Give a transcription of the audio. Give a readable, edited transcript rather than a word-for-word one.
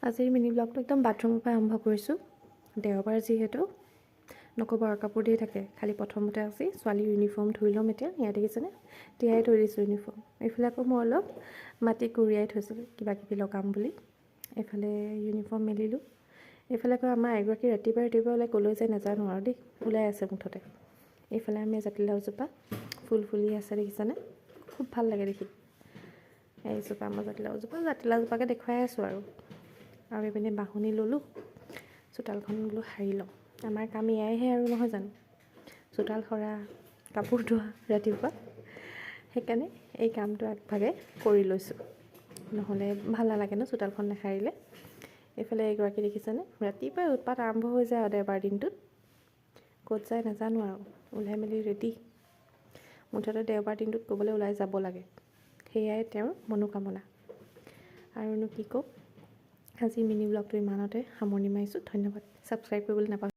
আজিৰ মিনি ব্লগটো একদম বাথৰুমৰ পৰা আৰম্ভ কৰিছোঁ। দেওবাৰ যিহেতু নক'ব আৰু কাপোৰ ধুই থাকে। খালি প্ৰথমতে আজি ছোৱালীৰ ইউনিফৰ্ম ধুই ল'ম। এতিয়া ইয়াত দেখিছেনে, তিয়াই থৈ দিছোঁ ইউনিফৰ্ম। এইফালে আকৌ মই অলপ মাটি কুৰিয়াই থৈছিলোঁ কিবা কিবি লগাম বুলি। এইফালে ইউনিফৰ্ম মেলিলোঁ। এইফালে আকৌ আমাৰ এগৰাকী ৰাতিপুৱাই ওলাই ক'লৈ যায় নাজানো আৰু দেই, ওলাই আছে মুঠতে। এইফালে আমি জাতিলাওজোপা ফুল ফুলি আছে দেখিছেনে, খুব ভাল লাগে দেখি। এইজোপা আমাৰ জাতিলাওজোপাকে দেখুৱাই আছোঁ আৰু এইপিনে বাঁহনি ল'লোঁ। চোতালখন বোলো সাৰি লওঁ। আমাৰ কাম এয়াইহে আৰু নহয় জানো, চোতাল সৰা, কাপোৰ ধোৱা ৰাতিপুৱা। সেইকাৰণে এই কামটো আগভাগে কৰি লৈছোঁ, নহ'লে ভাল নালাগে ন চোতালখন নাসাৰিলে। এইফালে এগৰাকী দেখিছেনে, ৰাতিপুৱাই উৎপাত আৰম্ভ হৈ যায় আৰু দেওবাৰ দিনটোত। ক'ত যায় নাজানো আৰু, ওলাই মেলি ৰেডি। মুঠতে দেওবাৰ দিনটোত ক'বলৈ ওলাই যাব লাগে, সেয়াই তেওঁৰ মনোকামনা। আৰুনো কি কওঁ, আজি মিনি ব্লগটো ইমানতে সামৰণি মাৰিছোঁ। ধন্যবাদ। ছাবস্ক্ৰাইব কৰিবলৈ নাপাহৰিব।